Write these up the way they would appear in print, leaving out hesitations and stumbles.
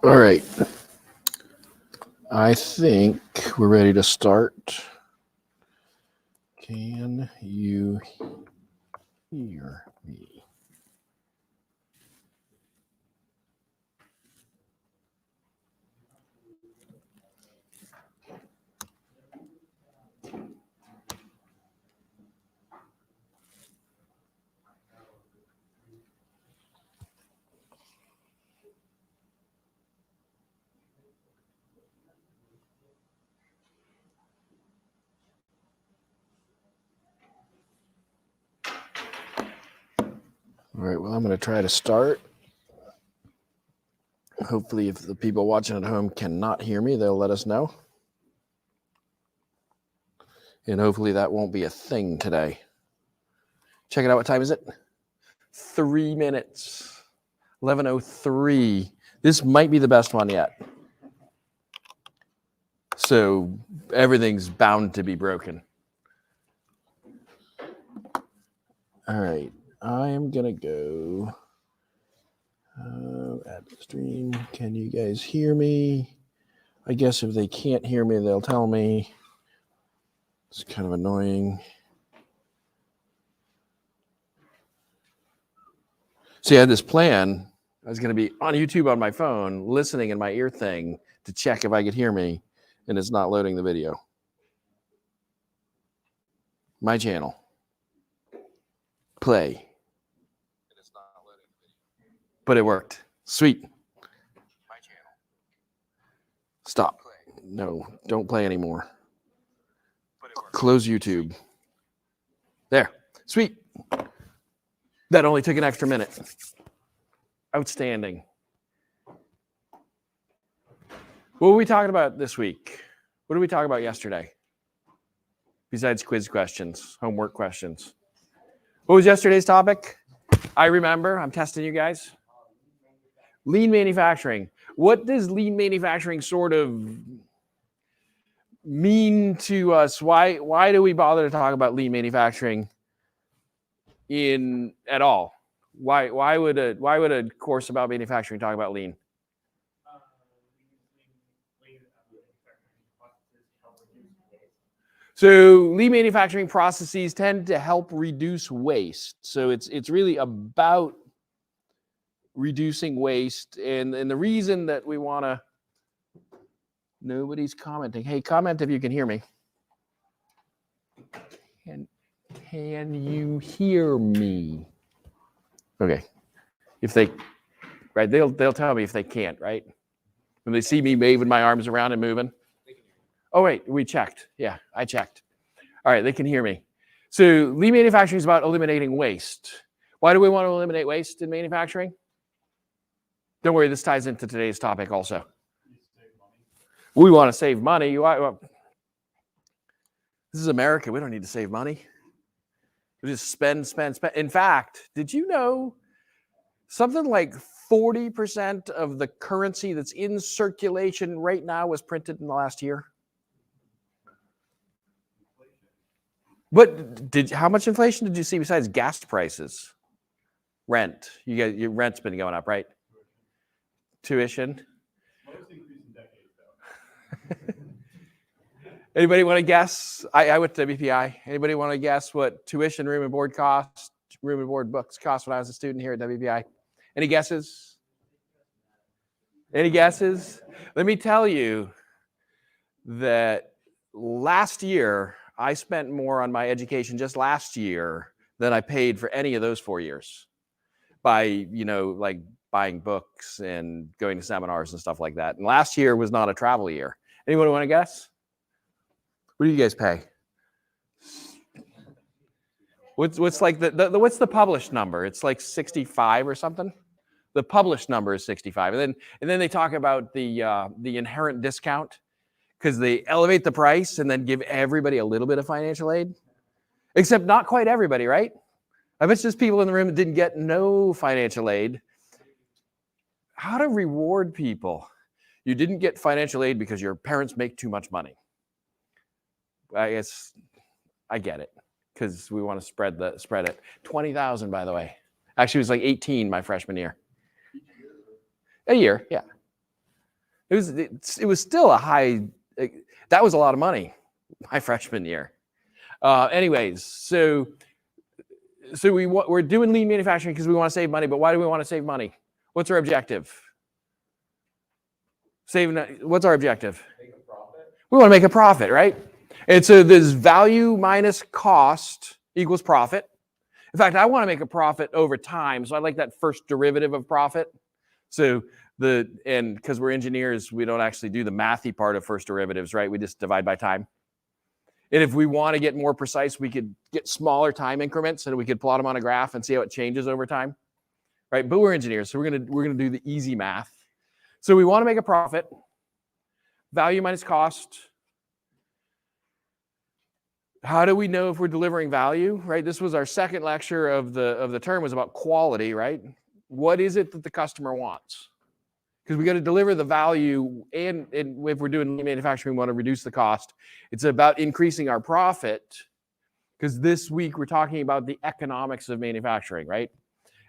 All right. I think we're ready to start. Can you hear me? All right, well, I'm going to try to start. Hopefully, if the people watching at home cannot hear me, they'll let us know. And hopefully that won't be a thing today. Check it out. What time is it? 3 minutes. 11:03. This might be the best one yet. So everything's bound to be broken. All right. I am going to go add the stream. Can you guys hear me? I guess if they can't hear me, they'll tell me. It's kind of annoying. See, I had this plan. I was going to be on YouTube on my phone, listening in my ear thing to check if I could hear me, and it's not loading the video. My channel. Play. It's not loading the video. But it worked. Sweet. My channel. Stop. No, don't play anymore. Close YouTube. There. Sweet. That only took an extra minute. Outstanding. What were we talking about this week? What did we talk about yesterday? Besides quiz questions, homework questions. What was yesterday's topic? I remember. I'm testing you guys. Lean manufacturing. What does lean manufacturing sort of mean to us? Why do we bother to talk about lean manufacturing at all? Why would a course about manufacturing talk about lean? So lean manufacturing processes tend to help reduce waste. So it's really about reducing waste. And the reason that we want to, nobody's commenting. Hey, comment if you can hear me. Can you hear me? Okay. If they, right, they'll tell me if they can't, right? When they see me waving my arms around and moving. Oh, wait, we checked. Yeah, I checked. All right, they can hear me. So lean manufacturing is about eliminating waste. Why do we want to eliminate waste in manufacturing? Don't worry, this ties into today's topic also. We want to save money. This is America. We don't need to save money. We just spend. In fact, did you know something like 40% of the currency that's in circulation right now was printed in the last year? But how much inflation did you see besides gas prices? Rent. Your rent's been going up, right? Tuition. Anybody want to guess? I went to WPI. Anybody want to guess what tuition, room and board cost, room and board books cost when I was a student here at WPI? Any guesses? Any guesses? Let me tell you that last year, I spent more on my education just last year than I paid for any of those 4 years by, like buying books and going to seminars and stuff like that. And last year was not a travel year. Anyone want to guess? What do you guys pay? What's like what's the published number? It's like 65 or something. The published number is 65, and then they talk about the inherent discount because they elevate the price and then give everybody a little bit of financial aid, except not quite everybody, right? I bet there's people in the room that didn't get no financial aid. How to reward people? You didn't get financial aid because your parents make too much money. I guess I get it because we want to spread it. 20,000, by the way. Actually, it was like 18 my freshman year. A year, yeah. It was still a high. That was a lot of money my freshman year. Anyways, so we're doing lean manufacturing because we want to save money. But why do we want to save money? What's our objective? What's our objective? Make a profit. We want to make a profit, right? And so this value minus cost equals profit. In fact, I want to make a profit over time. So I like that first derivative of profit. So because we're engineers, we don't actually do the mathy part of first derivatives, right? We just divide by time. And if we want to get more precise, we could get smaller time increments and we could plot them on a graph and see how it changes over time, right? But we're engineers, so we're gonna do the easy math. So we want to make a profit. Value minus cost. How do we know if we're delivering value, right? This was our second lecture of the term, was about quality, right? What is it that the customer wants? Because we got to deliver the value, and if we're doing lean manufacturing, we want to reduce the cost. It's about increasing our profit, because this week we're talking about the economics of manufacturing, right?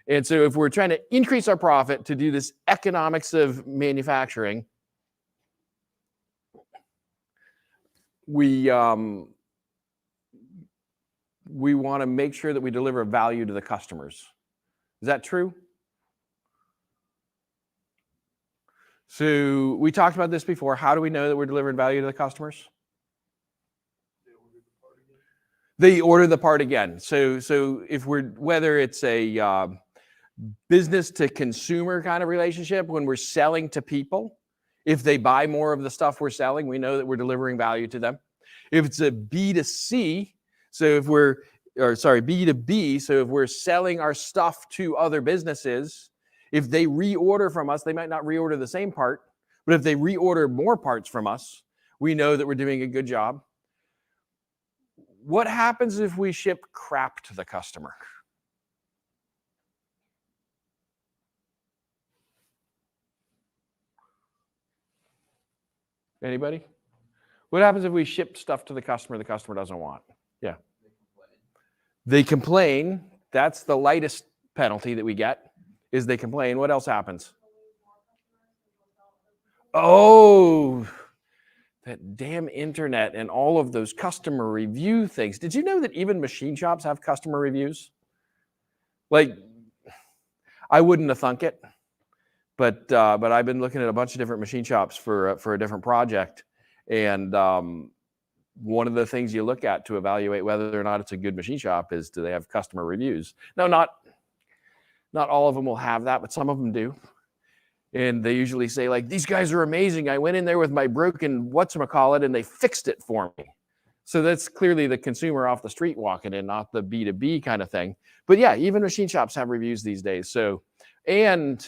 And so if we're trying to increase our profit to do this economics of manufacturing, we want to make sure that we deliver value to the customers. Is that true? So we talked about this before. How do we know that we're delivering value to the customers? They order the part again. So if whether it's a business to consumer kind of relationship, when we're selling to people, if they buy more of the stuff we're selling, we know that we're delivering value to them. If it's a B2C, B2B, so if we're selling our stuff to other businesses, if they reorder from us, they might not reorder the same part, but if they reorder more parts from us, we know that we're doing a good job. What happens if we ship crap to the customer? Anybody? What happens if we ship stuff to the customer doesn't want? Yeah. They complain. That's the lightest penalty that we get, is they complain. What else happens? Oh, that damn internet and all of those customer review things. Did you know that even machine shops have customer reviews? Like, I wouldn't have thunk it, but I've been looking at a bunch of different machine shops for a different project, and one of the things you look at to evaluate whether or not it's a good machine shop is, do they have customer reviews? No, not all of them will have that, but some of them do. And they usually say, like, these guys are amazing. I went in there with my broken whatchamacallit and they fixed it for me. So that's clearly the consumer off the street walking in, not the B2B kind of thing. But yeah, even machine shops have reviews these days. So, and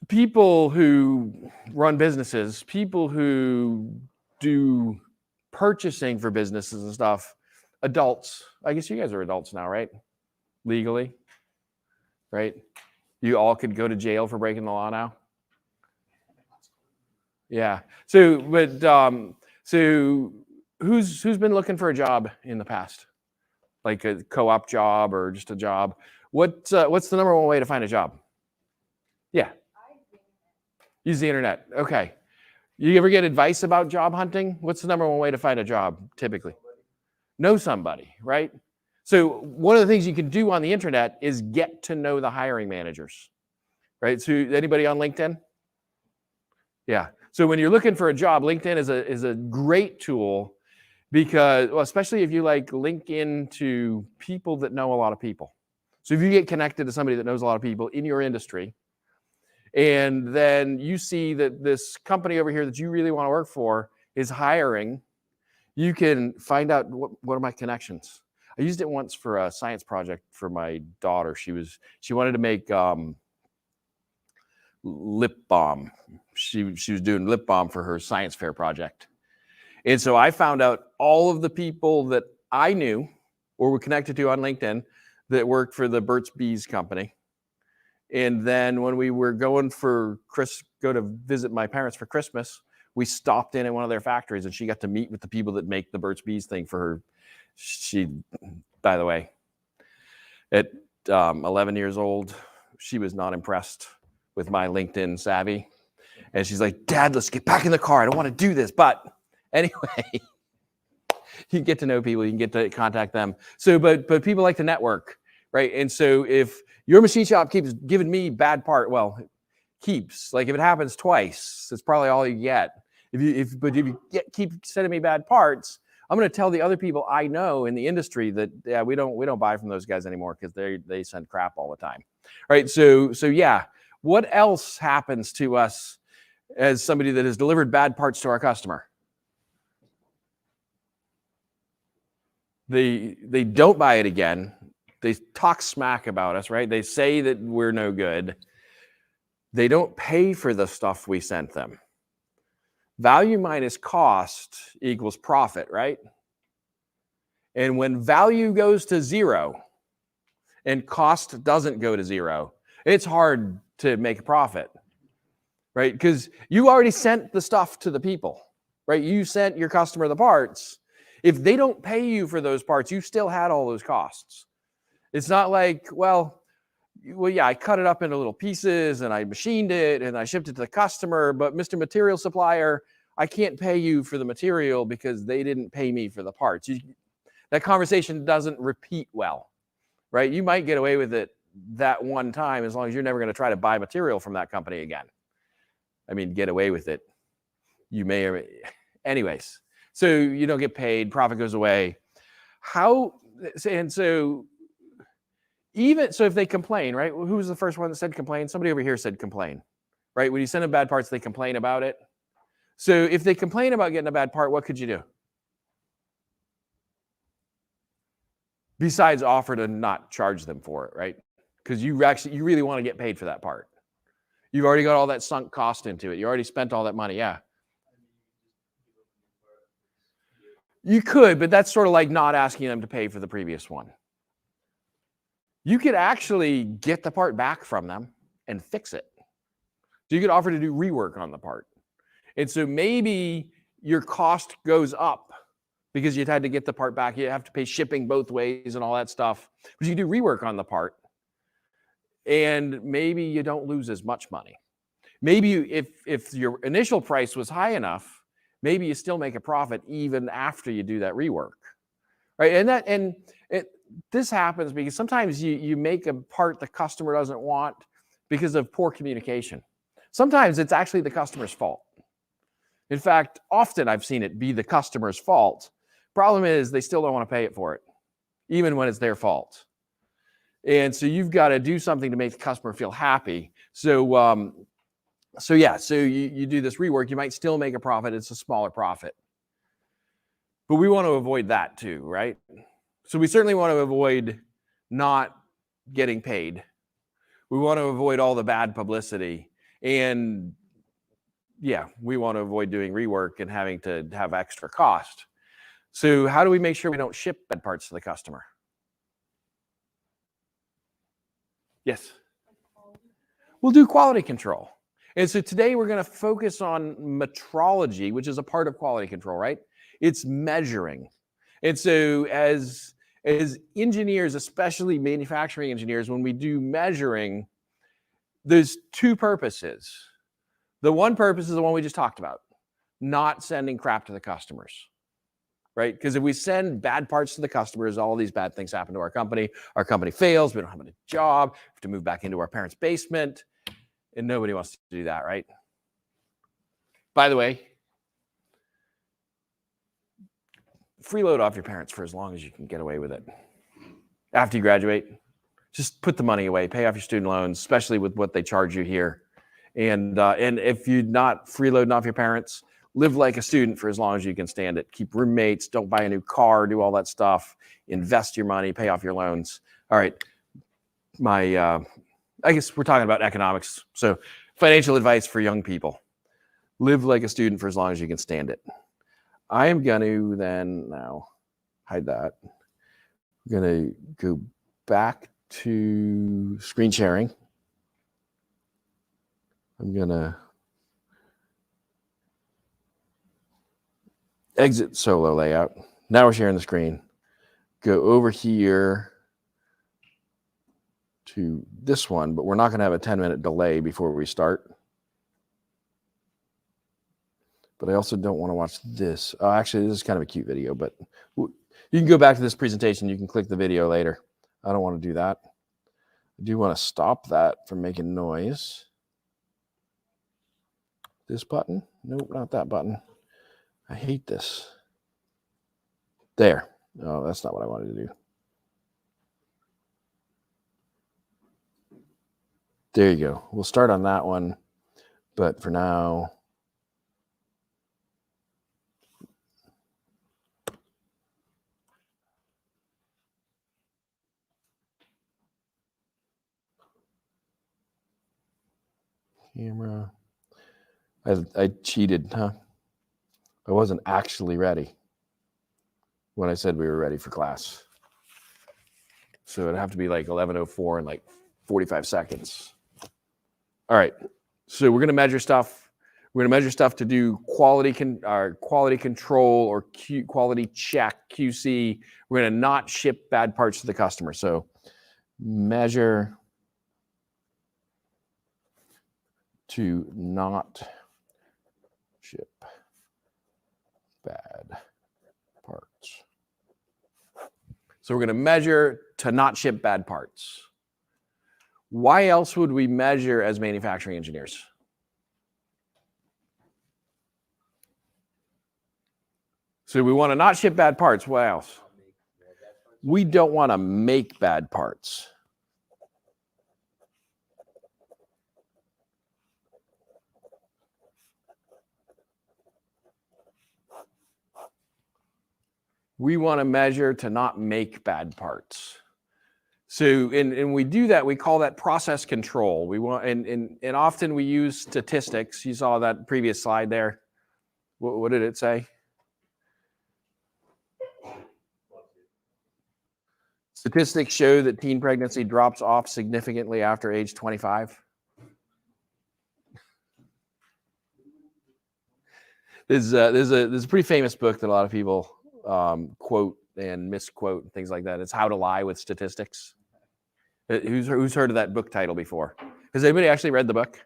people who run businesses, people who do purchasing for businesses and stuff, adults, I guess you guys are adults now, right? Legally, right? You all could go to jail for breaking the law now. Yeah. So, but so who's been looking for a job in the past, like a co-op job or just a job? What's the number one way to find a job? Yeah. Use the internet. Okay. You ever get advice about job hunting? What's the number one way to find a job typically? Know somebody, right? So one of the things you can do on the internet is get to know the hiring managers, right? So anybody on LinkedIn? Yeah. So when you're looking for a job, LinkedIn is a great tool because, well, especially if you like link into people that know a lot of people. So if you get connected to somebody that knows a lot of people in your industry, and then you see that this company over here that you really want to work for is hiring, You can find out what are my connections. I used it once for a science project for my daughter. She wanted to make lip balm. She was doing lip balm for her science fair project. And so I found out all of the people that I knew or were connected to on LinkedIn that worked for the Burt's Bees company. And then when we were going to visit my parents for Christmas, we stopped in at one of their factories, and she got to meet with the people that make the Burt's Bees thing for her. She, by the way, at 11 years old, she was not impressed with my LinkedIn savvy. And she's like, Dad, let's get back in the car. I don't want to do this. But anyway, you get to know people, you can get to contact them. So, but people like to network, right? And so if your machine shop keeps giving me bad part, well, like if it happens twice, it's probably all you get. If you keep sending me bad parts, I'm going to tell the other people I know in the industry that we don't buy from those guys anymore because they send crap all the time, right? So yeah, what else happens to us as somebody that has delivered bad parts to our customer? They don't buy it again. They talk smack about us, right? They say that we're no good. They don't pay for the stuff we sent them. Value minus cost equals profit, right? And when value goes to zero and cost doesn't go to zero, it's hard to make a profit, right? Because you already sent the stuff to the people, right? You sent your customer the parts. If they don't pay you for those parts, you still had all those costs. It's not like, well, yeah, I cut it up into little pieces and I machined it and I shipped it to the customer, but Mr. Material Supplier, I can't pay you for the material because they didn't pay me for the parts. That conversation doesn't repeat well, right? You might get away with it that one time as long as you're never going to try to buy material from that company again. I mean, get away with it. You may or anyways. So you don't get paid, profit goes away. Even so, if they complain, right? Who was the first one that said complain? Somebody over here said complain, right? When you send them bad parts, they complain about it. So if they complain about getting a bad part, what could you do? Besides offer to not charge them for it, right? Because you really want to get paid for that part. You've already got all that sunk cost into it. You already spent all that money, yeah. You could, but that's sort of like not asking them to pay for the previous one. You could actually get the part back from them and fix it. So you could offer to do rework on the part. And so maybe your cost goes up because you'd had to get the part back. You have to pay shipping both ways and all that stuff. But you do rework on the part. And maybe you don't lose as much money. Maybe if your initial price was high enough, maybe you still make a profit even after you do that rework. Right? This happens because sometimes you make a part the customer doesn't want because of poor communication. Sometimes it's actually the customer's fault. In fact, often I've seen it be the customer's fault. Problem is they still don't want to pay it for it, even when it's their fault. And so you've got to do something to make the customer feel happy. So you do this rework, you might still make a profit. It's a smaller profit. But we want to avoid that too, right? So we certainly want to avoid not getting paid. We want to avoid all the bad publicity. And yeah, we want to avoid doing rework and having to have extra cost. So how do we make sure we don't ship bad parts to the customer? Yes. We'll do quality control. And so today we're going to focus on metrology, which is a part of quality control, right? It's measuring. And so as engineers, especially manufacturing engineers, when we do measuring, there's two purposes. The one purpose is the one we just talked about, not sending crap to the customers, right? Because if we send bad parts to the customers, all these bad things happen to our company fails, we don't have a job, we have to move back into our parents' basement, and nobody wants to do that, right? By the way, freeload off your parents for as long as you can get away with it. After you graduate, just put the money away, pay off your student loans, especially with what they charge you here. And if you're not freeloading off your parents, Live like a student for as long as you can stand it. Keep roommates. Don't buy a new car. Do all that stuff. Invest your money. Pay off your loans. All right. I guess we're talking about economics. So financial advice for young people. Live like a student for as long as you can stand it. I am going to then now hide that. I'm going to go back to screen sharing. I'm going to exit solo layout. Now we're sharing the screen. Go over here to this one, but we're not going to have a 10-minute delay before we start. But I also don't want to watch this. Oh, actually, this is kind of a cute video, but you can go back to this presentation. You can click the video later. I don't want to do that. I do want to stop that from making noise. This button? Nope, not that button. I hate this. There. Oh, that's not what I wanted to do. There you go. We'll start on that one. But for now, camera. I cheated, huh? I wasn't actually ready when I said we were ready for class. So it'd have to be like 11:04 and like 45 seconds. All right. So we're going to measure stuff. We're going to measure stuff to do quality control or quality check, QC. We're going to not ship bad parts to the customer. So measure to not ship bad parts. So we're going to measure to not ship bad parts. Why else would we measure as manufacturing engineers? So we want to not ship bad parts. What else? We don't want to make bad parts. We want to measure to not make bad parts. So, and we do that, we call that process control. We want, and often we use statistics. You saw that previous slide there. What did it say? Statistics show that teen pregnancy drops off significantly after age 25. There's a pretty famous book that a lot of people quote and misquote and things like that. It's How to Lie with Statistics. Who's heard of that book title before? Has anybody actually read the book?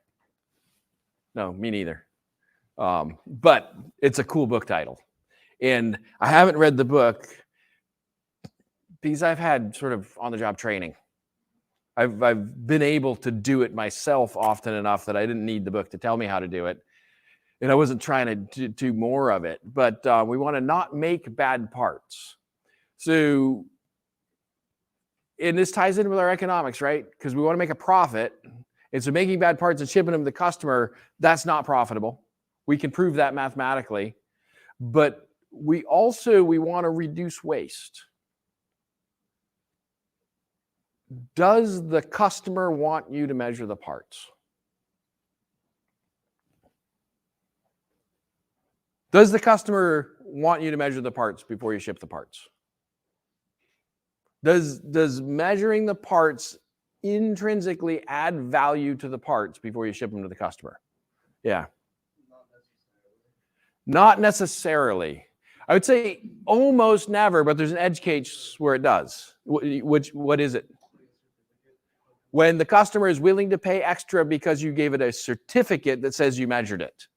No, me neither. But it's a cool book title. And I haven't read the book because I've had sort of on-the-job training. I've been able to do it myself often enough that I didn't need the book to tell me how to do it. And I wasn't trying to do more of it. But we want to not make bad parts. So, and this ties in with our economics, right? Because we want to make a profit. And so making bad parts and shipping them to the customer, that's not profitable. We can prove that mathematically. But we want to reduce waste. Does the customer want you to measure the parts? Does the customer want you to measure the parts before you ship the parts? Does measuring the parts intrinsically add value to the parts before you ship them to the customer? Yeah. Not necessarily. I would say almost never, but there's an edge case where it does. What is it? When the customer is willing to pay extra because you gave it a certificate that says you measured it.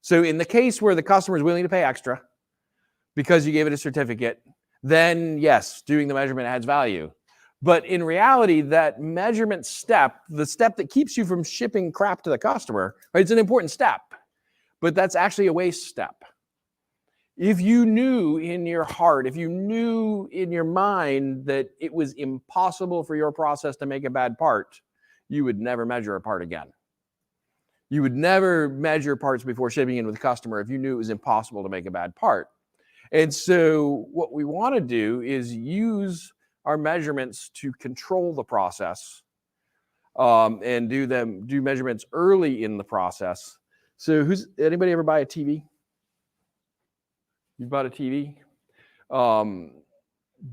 So in the case where the customer is willing to pay extra because you gave it a certificate, then yes, doing the measurement adds value. But in reality, that measurement step, the step that keeps you from shipping crap to the customer, right, it's an important step, but that's actually a waste step. If you knew in your heart, if you knew in your mind that it was impossible for your process to make a bad part, you would never measure a part again. You would never measure parts before shipping in with a customer if you knew it was impossible to make a bad part. And so what we want to do is use our measurements to control the process, and do measurements early in the process. So anybody ever buy a TV? You bought a TV?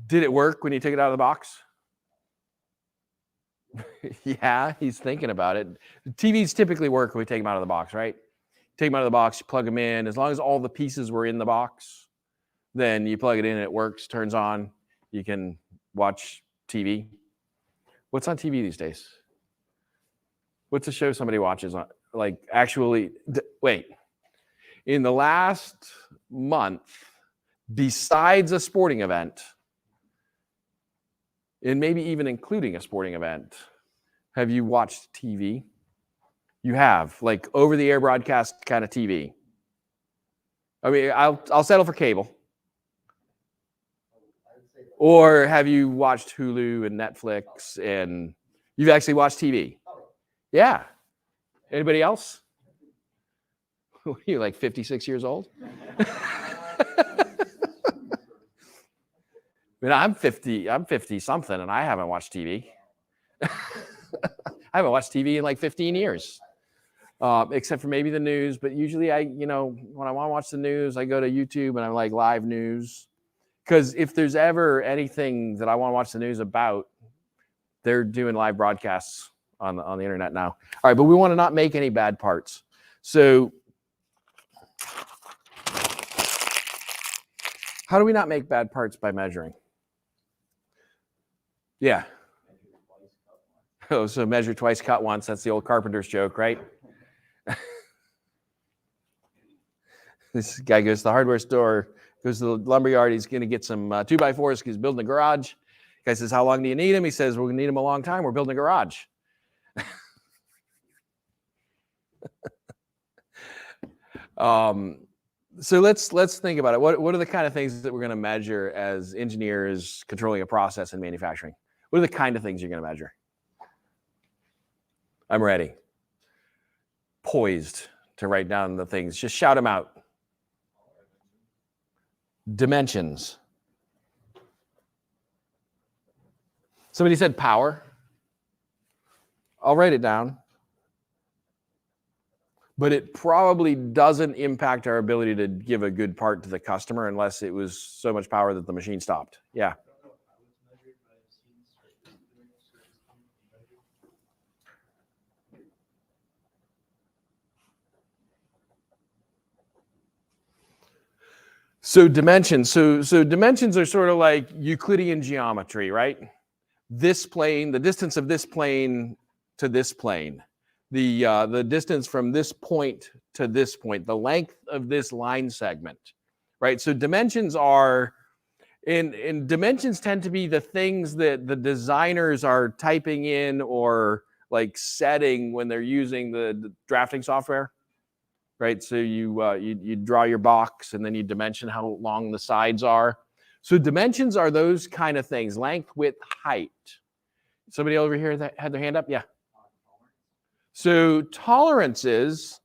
Did it work when you took it out of the box? Yeah, he's thinking about it. TVs typically work when we take them out of the box, right? Take them out of the box, you plug them in. As long as all the pieces were in the box, then you plug it in, it works, turns on. You can watch TV. What's on TV these days? What's a show somebody watches on? Like actually, wait. In the last month, besides a sporting event, and maybe even including a sporting event, have you watched TV? You have, like over-the-air broadcast kind of TV. I mean, I'll settle for cable. Or have you watched Hulu and Netflix and you've actually watched TV? Yeah. Anybody else? You're like 56 years old? I mean, I'm 50 something and I haven't watched TV. I haven't watched TV in like 15 years, except for maybe the news. But usually when I want to watch the news, I go to YouTube and I'm like live news. Because if there's ever anything that I want to watch the news about, they're doing live broadcasts on the internet now. All right, but we want to not make any bad parts. So how do we not make bad parts by measuring? Yeah. Oh, so measure twice, cut once. That's the old carpenter's joke, right? This guy goes to the hardware store, goes to the lumberyard. He's going to get some 2x4s because he's building a garage. Guy says, how long do you need him? He says, we're going to need him a long time. We're building a garage. So let's think about it. What are the kind of things that we're going to measure as engineers controlling a process in manufacturing? What are the kind of things you're going to measure? I'm ready. Poised to write down the things. Just shout them out. Dimensions. Somebody said power. I'll write it down. But it probably doesn't impact our ability to give a good part to the customer unless it was so much power that the machine stopped. Yeah. So dimensions. So dimensions are sort of like Euclidean geometry, right? This plane, the distance of this plane to this plane, the distance from this point to this point, the length of this line segment, right? So dimensions are, and dimensions tend to be the things that the designers are typing in or like setting when they're using the drafting software. Right, so you draw your box and then you dimension how long the sides are. So dimensions are those kind of things: length, width, height. Somebody over here that had their hand up, yeah. So tolerances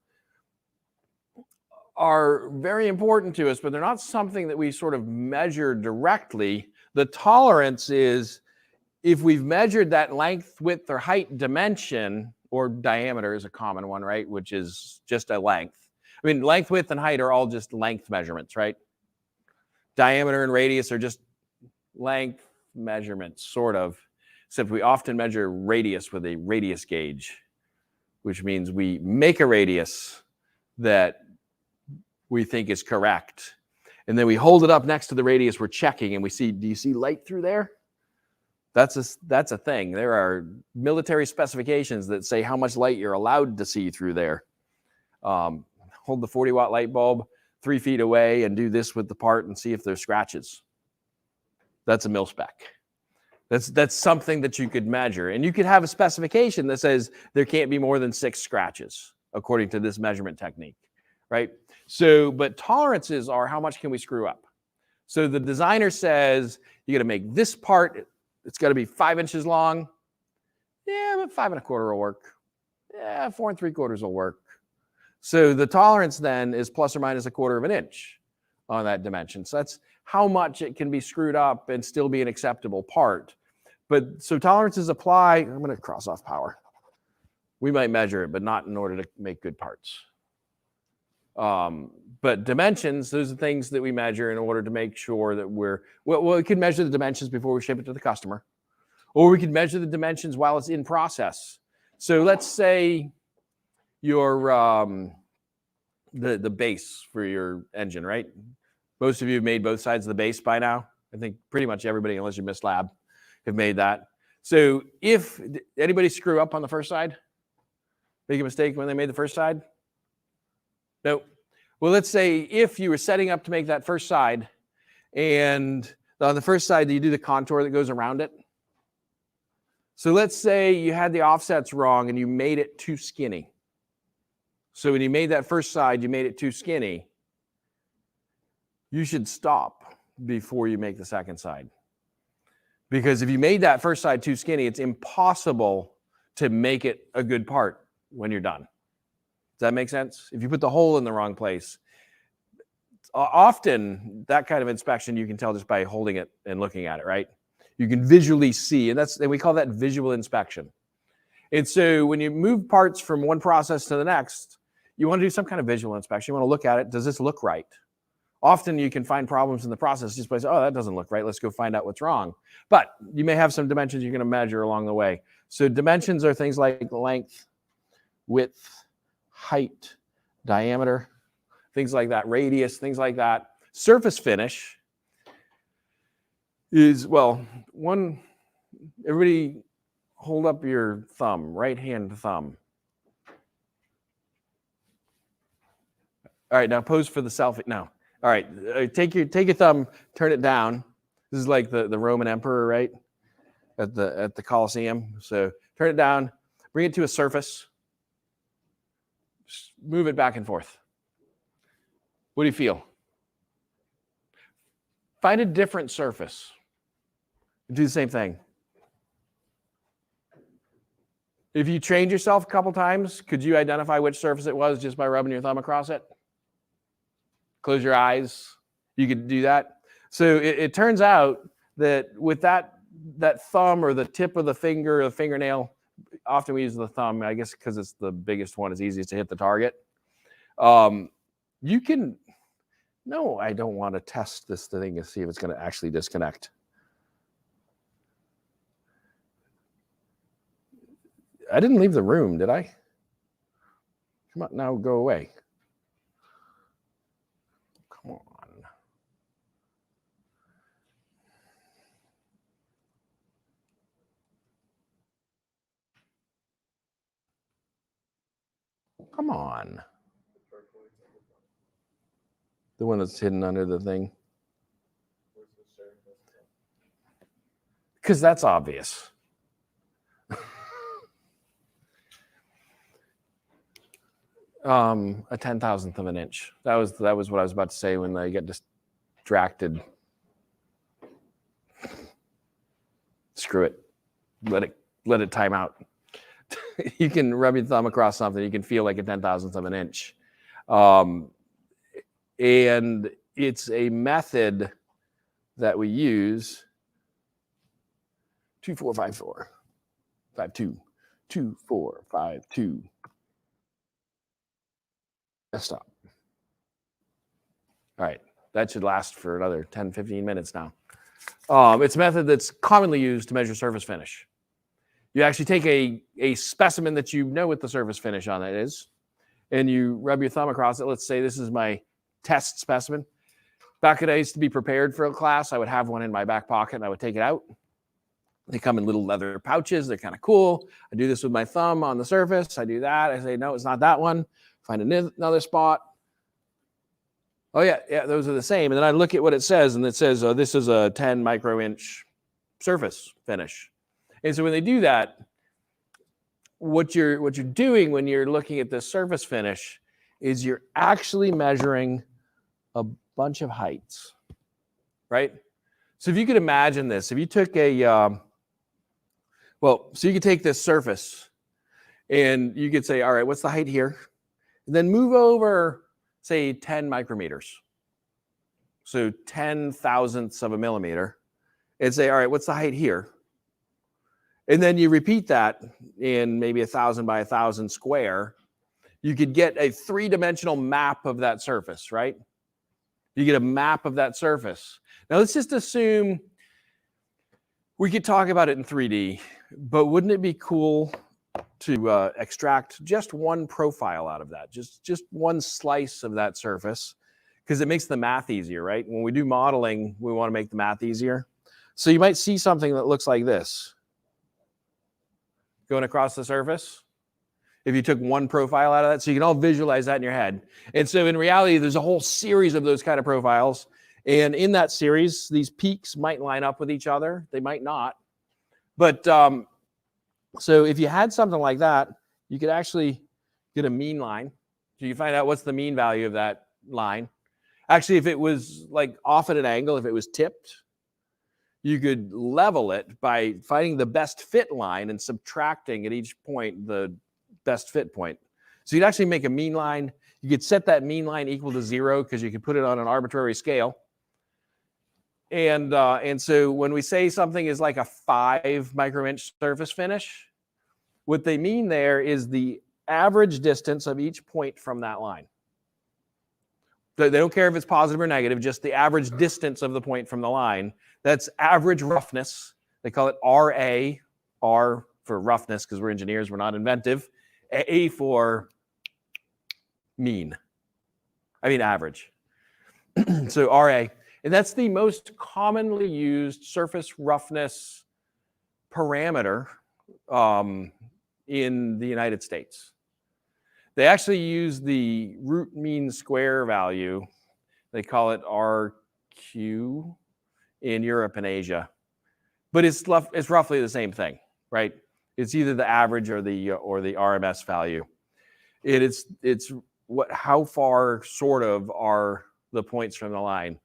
are very important to us, but they're not something that we sort of measure directly. The tolerance is if we've measured that length, width, or height dimension, or diameter is a common one, right? Which is just a length. I mean, length, width, and height are all just length measurements, right? Diameter and radius are just length measurements, sort of. Except we often measure radius with a radius gauge, which means we make a radius that we think is correct. And then we hold it up next to the radius we're checking and we see, do you see light through there? That's a thing. There are military specifications that say how much light you're allowed to see through there. Hold the 40-watt light bulb 3 feet away and do this with the part and see if there's scratches. That's a mil spec. That's something that you could measure. And you could have a specification that says there can't be more than 6 scratches according to this measurement technique, right? So, but tolerances are how much can we screw up? So the designer says you got to make this part, it's got to be 5 inches long. Yeah, but 5 1/4 will work. Yeah, 4 3/4 will work. So the tolerance then is plus or minus 1/4 of an inch on that dimension. So that's how much it can be screwed up and still be an acceptable part. But so tolerances apply. I'm going to cross off power. We might measure it, but not in order to make good parts. But dimensions, those are things that we measure in order to make sure that we can measure the dimensions before we ship it to the customer, or we can measure the dimensions while it's in process. So let's say your the base for your engine, right? Most of you have made both sides of the base by now. I think pretty much everybody, unless you missed lab, have made that. So if anybody screw up on the first side, make a mistake when they made the first side? No. Well, let's say if you were setting up to make that first side, and on the first side, you do the contour that goes around it. So let's say you had the offsets wrong and you made it too skinny. So when you made that first side, you made it too skinny. You should stop before you make the second side. Because if you made that first side too skinny, it's impossible to make it a good part when you're done. Does that make sense? If you put the hole in the wrong place, often that kind of inspection you can tell just by holding it and looking at it, right? You can visually see, and we call that visual inspection. And so when you move parts from one process to the next, you want to do some kind of visual inspection. You want to look at it. Does this look right? Often you can find problems in the process just by saying, oh, that doesn't look right. Let's go find out what's wrong. But you may have some dimensions you're going to measure along the way. So dimensions are things like length, width, height, diameter, things like that, radius, things like that. Surface finish is, well, everybody hold up your thumb, right hand thumb. All right, now pose for the selfie. No. All right, take your thumb, turn it down. This is like the Roman emperor, right? At the Colosseum. So turn it down, bring it to a surface. Just move it back and forth. What do you feel? Find a different surface. Do the same thing. If you trained yourself a couple times, could you identify which surface it was just by rubbing your thumb across it? Close your eyes. You could do that. So it turns out that with that thumb or the tip of the finger or the fingernail, often we use the thumb, I guess because it's the biggest one, it's easiest to hit the target. You can, no, I don't want to test this thing and see if it's going to actually disconnect. I didn't leave the room, did I? Come on, now go away. Come on. Come on. The one that's hidden under the thing. Because that's obvious. A 10,000th of an inch. That was what I was about to say when I get distracted. Screw it. Let it time out. You can rub your thumb across something. You can feel like a 10,000th of an inch. And it's a method that we use. 2454 52 2452. Stop. All right, that should last for another 10, 15 minutes now. It's a method that's commonly used to measure surface finish. You actually take a specimen that you know what the surface finish on it is, and you rub your thumb across it. Let's say this is my test specimen. Back when I used to be prepared for a class, I would have one in my back pocket, and I would take it out. They come in little leather pouches. They're kind of cool. I do this with my thumb on the surface. I do that. I say, no, it's not that one. Find another spot. Oh, yeah, those are the same. And then I look at what it says, and it says, this is a 10 micro-inch surface finish. And so when they do that, what you're doing when you're looking at the surface finish is you're actually measuring a bunch of heights, right? So if you could imagine this, if you took so you could take this surface, and you could say, all right, what's the height here? Then move over, say, 10 micrometers. So 10 thousandths of a millimeter. And say, all right, what's the height here? And then you repeat that in maybe 1,000 by 1,000 square. You could get a three-dimensional map of that surface, right? You get a map of that surface. Now let's just assume we could talk about it in 3D, but wouldn't it be cool to extract just one profile out of that, just one slice of that surface, because it makes the math easier, right? When we do modeling, we want to make the math easier. So you might see something that looks like this going across the surface. If you took one profile out of that, so you can all visualize that in your head. And so in reality, there's a whole series of those kind of profiles. And in that series, these peaks might line up with each other. They might not. But so if you had something like that, you could actually get a mean line. So you find out what's the mean value of that line. Actually, if it was like off at an angle, if it was tipped, you could level it by finding the best fit line and subtracting at each point the best fit point. So you'd actually make a mean line. You could set that mean line equal to 0 because you could put it on an arbitrary scale. And so when we say something is like a 5 micro-inch surface finish, what they mean there is the average distance of each point from that line. They don't care if it's positive or negative, just the average distance of the point from the line. That's average roughness. They call it RA, R for roughness because we're engineers, we're not inventive. A for mean. I mean average. So RA. And that's the most commonly used surface roughness parameter in the United States. They actually use the root mean square value. They call it RQ in Europe and Asia. But it's roughly the same thing, right? It's either the average or the RMS value. It's how far sort of are the points from the line.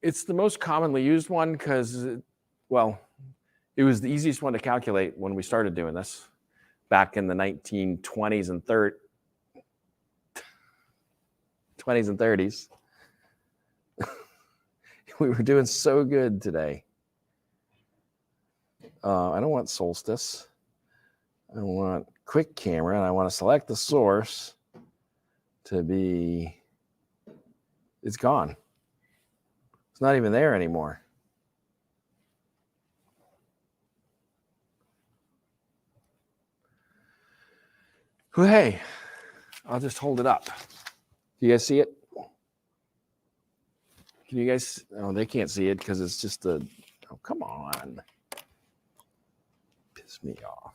It's the most commonly used one because, well, it was the easiest one to calculate when we started doing this back in the 1920s and 30s. We were doing so good today. I don't want solstice. I want quick camera, and I want to select the source to be, it's gone. It's not even there anymore. Well, hey, I'll just hold it up. Do you guys see it? Can you guys, oh, they can't see it because it's just a, oh, come on. Piss me off.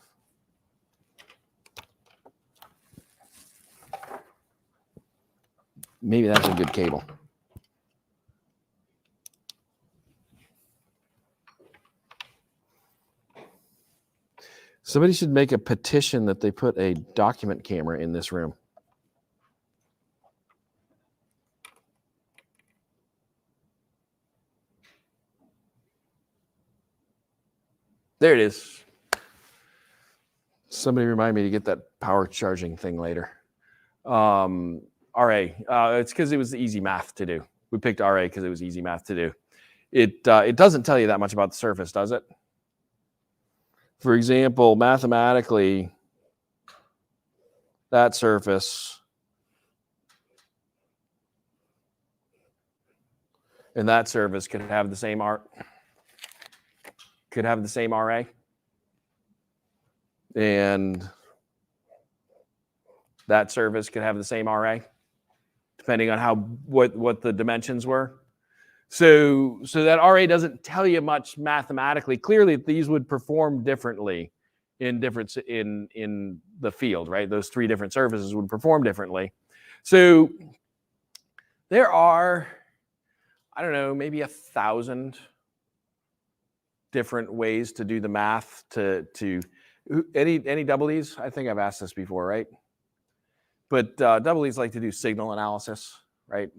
Maybe that's a good cable. Somebody should make a petition that they put a document camera in this room. There it is. Somebody remind me to get that power charging thing later. RA, it's because it was easy math to do. We picked RA because it was easy math to do. It doesn't tell you that much about the surface, does it? For example, mathematically, that surface and that surface could have the same RA. And that surface could have the same RA, depending on what the dimensions were. So that RA doesn't tell you much mathematically. Clearly, these would perform differently in the field, right? Those three different surfaces would perform differently. So there are, I don't know, maybe 1,000 different ways to do the math to any double E's? I think I've asked this before, right? But double E's like to do signal analysis, right?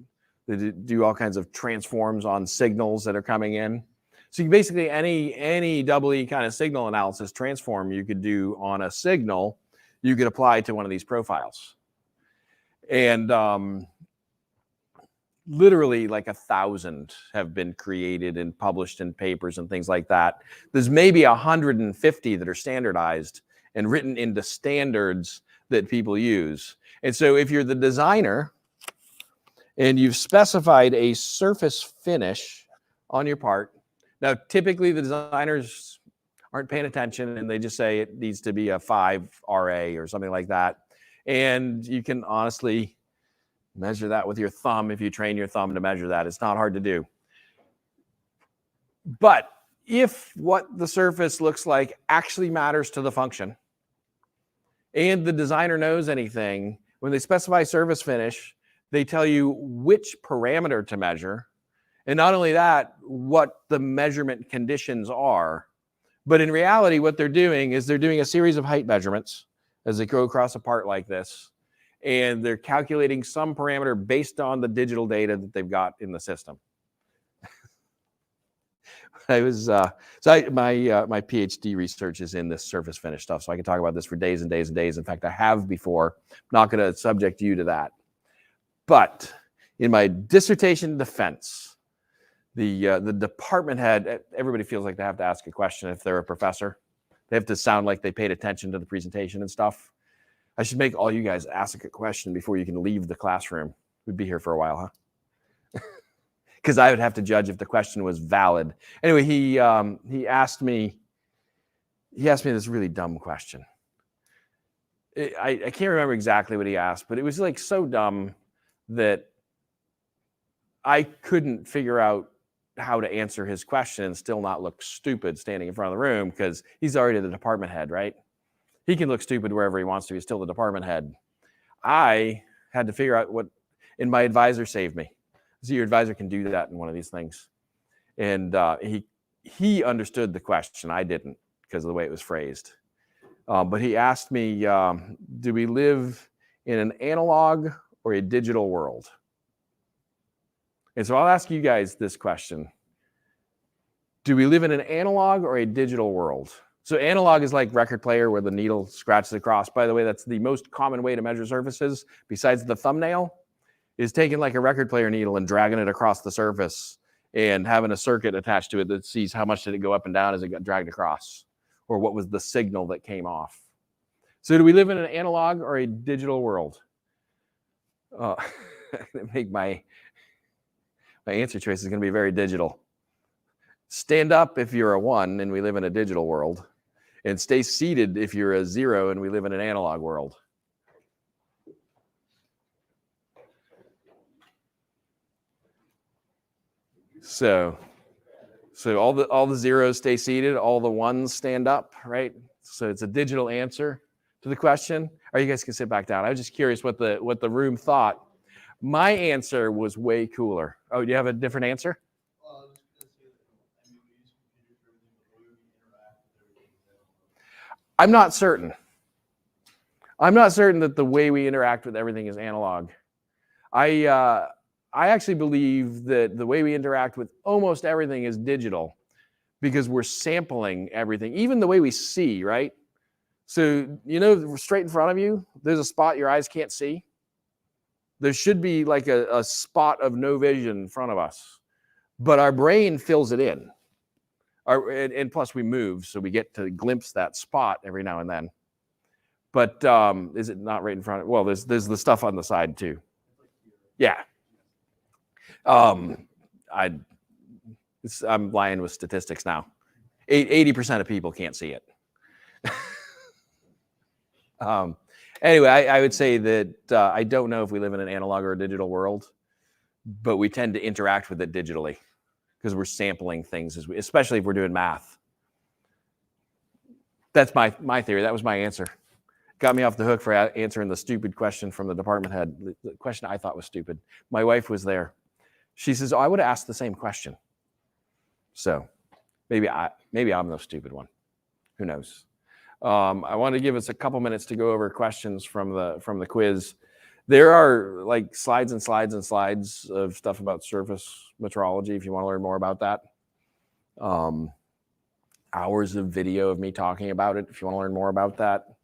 They do all kinds of transforms on signals that are coming in. So you basically any double E kind of signal analysis transform you could do on a signal, you could apply to one of these profiles. And literally like 1,000 have been created and published in papers and things like that. There's maybe 150 that are standardized and written into standards that people use. And so if you're the designer and you've specified a surface finish on your part, now typically the designers aren't paying attention and they just say it needs to be a 5 RA or something like that. And you can honestly measure that with your thumb if you train your thumb to measure that. It's not hard to do. But if what the surface looks like actually matters to the function, and the designer knows anything, when they specify surface finish, they tell you which parameter to measure. And not only that, what the measurement conditions are. But in reality, what they're doing is they're doing a series of height measurements as they go across a part like this. And they're calculating some parameter based on the digital data that they've got in the system. My PhD research is in this surface finish stuff, so I can talk about this for days and days and days. In fact, I have before. I'm not going to subject you to that. But in my dissertation defense, the department head, everybody feels like they have to ask a question if they're a professor. They have to sound like they paid attention to the presentation and stuff. I should make all you guys ask a question before you can leave the classroom. We'd be here for a while, huh? Because I would have to judge if the question was valid. Anyway, he asked me this really dumb question. I can't remember exactly what he asked, but it was like so dumb that I couldn't figure out how to answer his question and still not look stupid standing in front of the room, because he's already the department head, right? He can look stupid wherever he wants to. He's still the department head. I had to figure out and my advisor saved me. So your advisor can do that in one of these things. And he understood the question. I didn't, because of the way it was phrased. But he asked me, do we live in an analog or a digital world? And so I'll ask you guys this question. Do we live in an analog or a digital world? So analog is like record player where the needle scratches across. By the way, that's the most common way to measure surfaces, besides the thumbnail, is taking like a record player needle and dragging it across the surface and having a circuit attached to it that sees how much did it go up and down as it got dragged across, or what was the signal that came off. So do we live in an analog or a digital world? Make my answer choice is going to be very digital. Stand up if you're a 1 and we live in a digital world, and stay seated if you're a 0 and we live in an analog world. So all the zeros stay seated, all the 1s stand up, right? So it's a digital answer to the question. Or you guys can sit back down. I was just curious what the room thought. My answer was way cooler. Oh, do you have a different answer? I'm not certain. I'm not certain that the way we interact with everything is analog. I actually believe that the way we interact with almost everything is digital, because we're sampling everything, even the way we see, right? So, straight in front of you, there's a spot your eyes can't see. There should be like a spot of no vision in front of us, but our brain fills it in. And plus we move, so we get to glimpse that spot every now and then. But is it not right in front of? Well, there's the stuff on the side too. Yeah. I'm lying with statistics now. 80% of people can't see it. Anyway, I would say that I don't know if we live in an analog or a digital world, but we tend to interact with it digitally, because we're sampling things, especially if we're doing math. That's my theory. That was my answer. Got me off the hook for answering the stupid question from the department head. The question I thought was stupid. My wife was there. She says, "Oh, I would have asked the same question." So maybe I'm the stupid one. Who knows? I want to give us a couple minutes to go over questions from the quiz. There are like slides and slides and slides of stuff about surface metrology if you want to learn more about that. Hours of video of me talking about it if you want to learn more about that.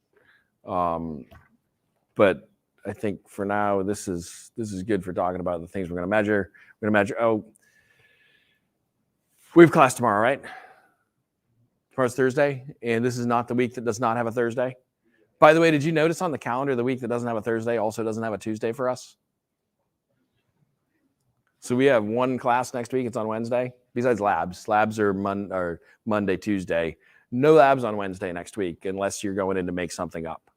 But I think for now, this is good for talking about the things we're going to measure. We're going to measure. Oh, we have class tomorrow, right? Tomorrow's Thursday, and this is not the week that does not have a Thursday. By the way, did you notice on the calendar the week that doesn't have a Thursday also doesn't have a Tuesday for us? So we have one class next week. It's on Wednesday. Besides labs, labs are Monday, Tuesday. No labs on Wednesday next week unless you're going in to make something up.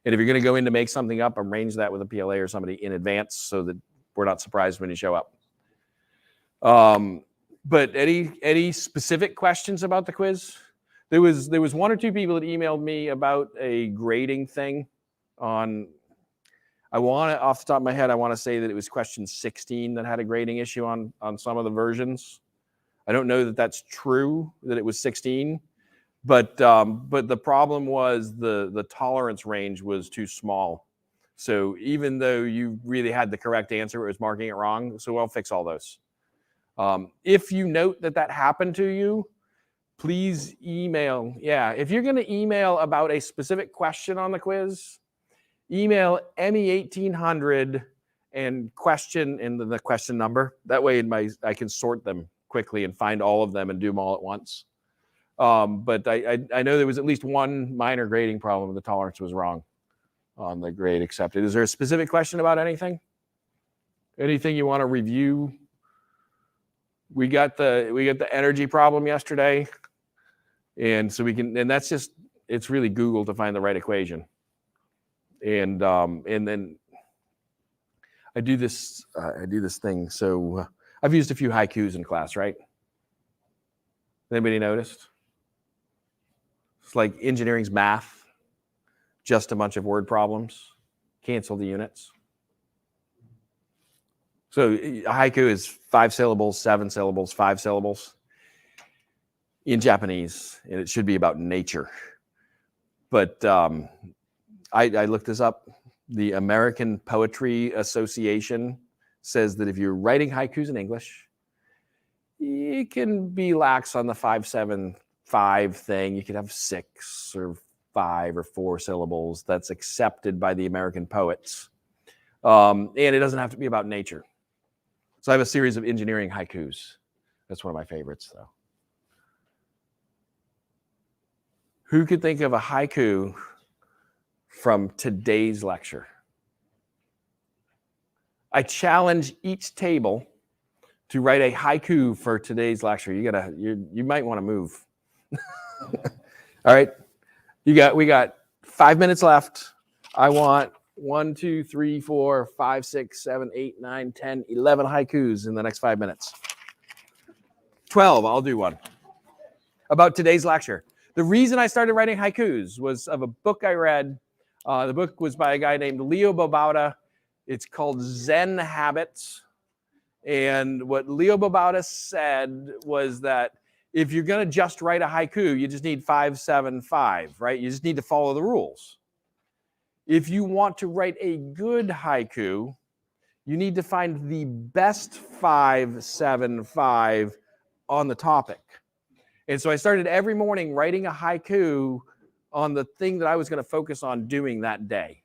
And if you're going to go in to make something up, arrange that with a PLA or somebody in advance so that we're not surprised when you show up. But any specific questions about the quiz? There was one or two people that emailed me about a grading thing on. Off the top of my head, I want to say that it was question 16 that had a grading issue on some of the versions. I don't know that that's true, that it was 16, but the problem was the tolerance range was too small. So even though you really had the correct answer, it was marking it wrong. So I'll fix all those. If you note that happened to you, please email. Yeah, if you're going to email about a specific question on the quiz, email ME1800 and question in the question number. That way I can sort them quickly and find all of them and do them all at once. But I know there was at least one minor grading problem. The tolerance was wrong on the grade accepted. Is there a specific question about anything? Anything you want to review? We got the energy problem yesterday. And so that's just, it's really Google to find the right equation. And then I do this thing. So I've used a few haikus in class, right? Anybody noticed? It's like engineering's math, just a bunch of word problems. Cancel the units. So a haiku is 5 syllables, 7 syllables, 5 syllables in Japanese, and it should be about nature. But I looked this up. The American Poetry Association says that if you're writing haikus in English, you can be lax on the 5, 7, 5 thing. You could have 6 or 5 or 4 syllables. That's accepted by the American poets. And it doesn't have to be about nature. So I have a series of engineering haikus. That's one of my favorites, though. Who could think of a haiku from today's lecture? I challenge each table to write a haiku for today's lecture. You might want to move. All right. We got 5 minutes left. I want 1, 2, 3, 4, 5, 6, 7, 8, 9, 10, 11 haikus in the next 5 minutes. 12, I'll do one. About today's lecture. The reason I started writing haikus was of a book I read. The book was by a guy named Leo Babauta. It's called Zen Habits. And what Leo Babauta said was that if you're going to just write a haiku, you just need 5, 7, 5, right? You just need to follow the rules. If you want to write a good haiku, you need to find the best 5, 7, 5 on the topic. And so I started every morning writing a haiku on the thing that I was going to focus on doing that day.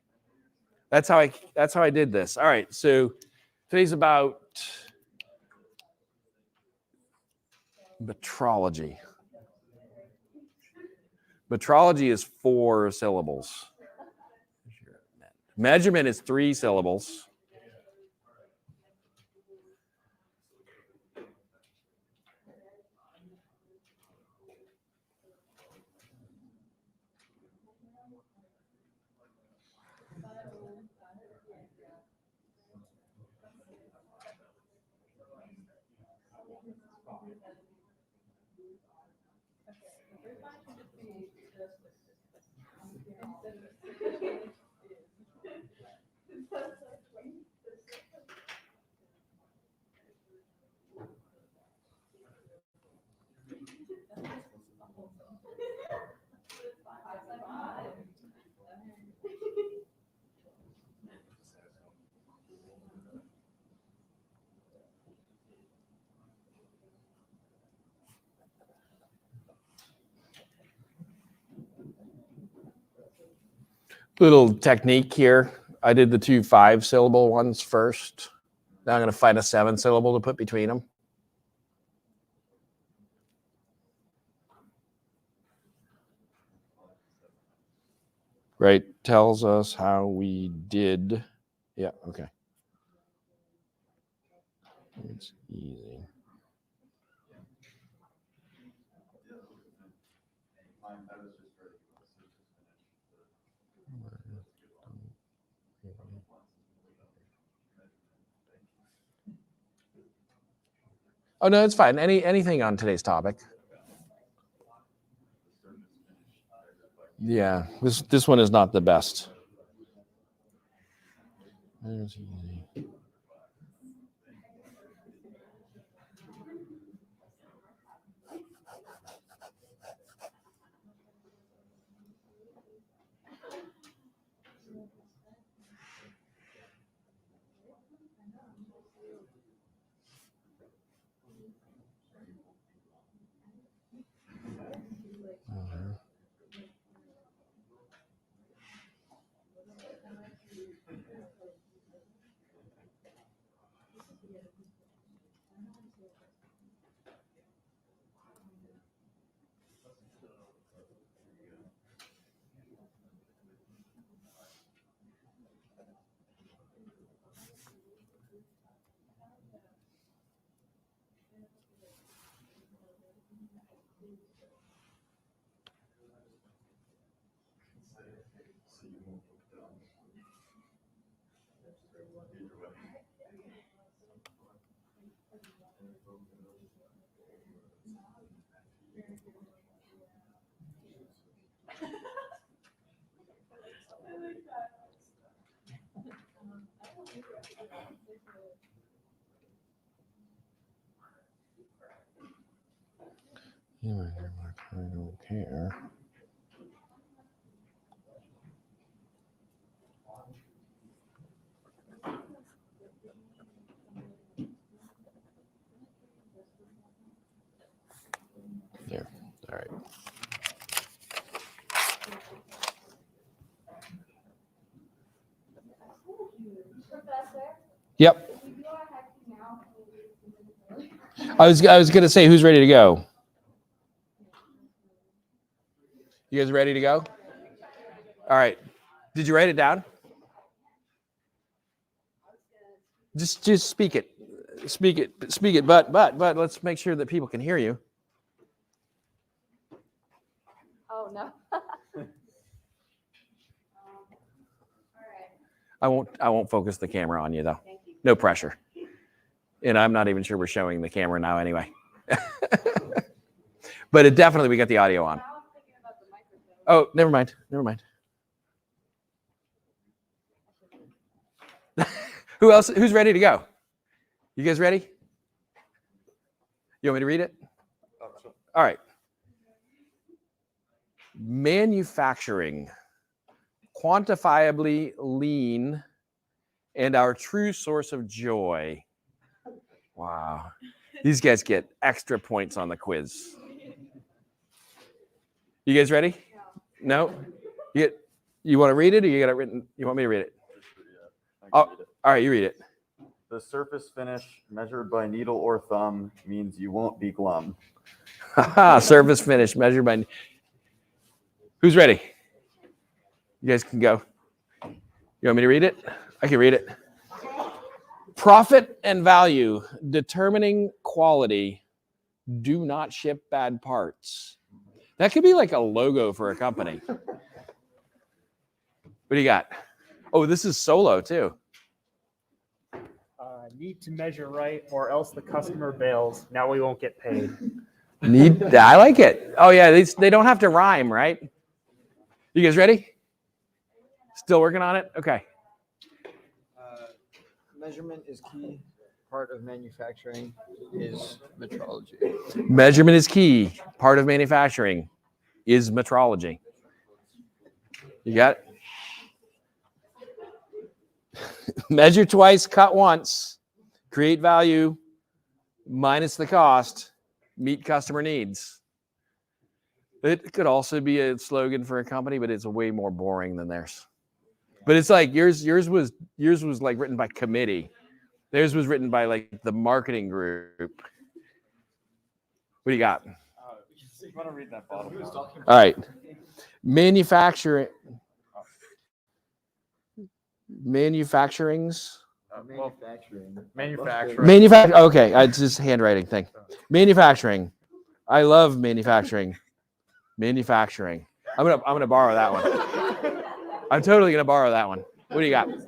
That's how I did this. All right, so today's about metrology. Metrology is 4 syllables. Measurement is 3 syllables. Little technique here. I did the 2 5-syllable ones first. Now I'm going to find a 7-syllable to put between them. Right, tells us how we did. Yeah, okay. It's easy. Oh no, it's fine. Anything on today's topic. Yeah, this one is not the best. There's easy. I don't care. There. All right. Yep. I was going to say, who's ready to go? You guys ready to go? All right. Did you write it down? Just speak it. Speak it. But let's make sure that people can hear you. Oh no. All right. I won't focus the camera on you though. Thank you. No pressure. And I'm not even sure we're showing the camera now anyway. But it definitely, we got the audio on. Oh, never mind. Who else? Who's ready to go? You guys ready? You want me to read it? All right. Manufacturing, quantifiably lean, and our true source of joy. Wow. These guys get extra points on the quiz. You guys ready? No? You want to read it or you got it written? You want me to read it? Oh, all right, you read it. The surface finish measured by needle or thumb means you won't be glum. Surface finish measured by. Who's ready? You guys can go. You want me to read it? I can read it. Profit and value, determining quality. Do not ship bad parts. That could be like a logo for a company. What do you got? Oh, this is solo too. Need to measure right or else the customer bails. Now we won't get paid. I like it. Oh yeah, they don't have to rhyme, right? You guys ready? Still working on it? Okay. Measurement is key. Part of manufacturing is metrology. Measurement is key. Part of manufacturing is metrology. You got it? Measure twice, cut once. Create value, minus the cost, meet customer needs. It could also be a slogan for a company, but it's way more boring than theirs. But it's like yours was like written by committee. Theirs was written by like the marketing group. What do you got? You want to read that bottom one? All right. Manufacturings. Manufacturing. Okay, it's just handwriting thing. Manufacturing. I love manufacturing. Manufacturing. I'm gonna borrow that one. I'm totally gonna borrow that one. What do you got? Ours is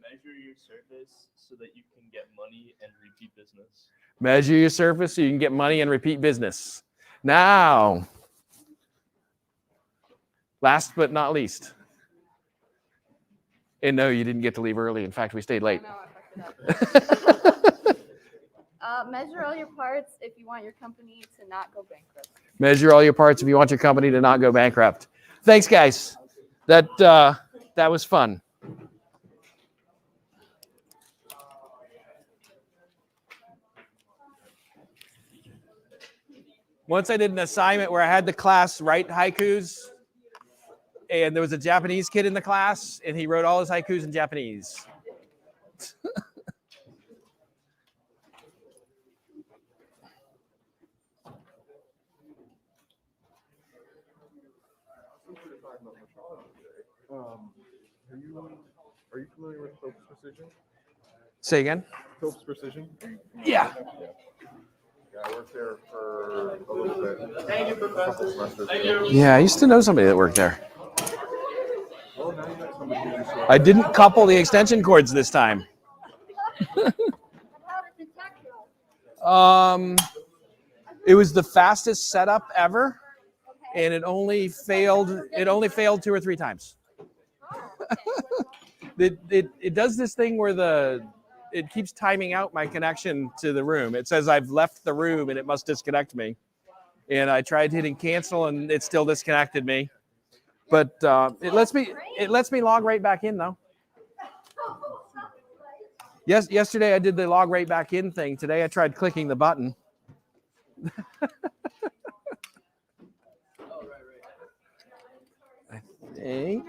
measure your surface so that you can get money and repeat business. Measure your surface so you can get money and repeat business. Now, last but not least. And no, you didn't get to leave early. In fact, we stayed late. No, I fucked it up. Measure all your parts if you want your company to not go bankrupt. Measure all your parts if you want your company to not go bankrupt. Thanks, guys. That was fun. Once I did an assignment where I had the class write haikus, and there was a Japanese kid in the class, and he wrote all his haikus in Japanese. Are you familiar with Phillips Precision? Say again? Phillips Precision? Yeah. Yeah, I worked there for a little bit. Thank you, Professor. Thank you. Yeah, I used to know somebody that worked there. Well, now you met somebody who just I didn't couple the extension cords this time. It was the fastest setup ever, and it only failed 2 or 3 times. It does this thing where it keeps timing out my connection to the room. It says I've left the room and it must disconnect me. And I tried hitting cancel and it still disconnected me. But it lets me log right back in though. Yesterday I did the log right back in thing. Today I tried clicking the button. I think.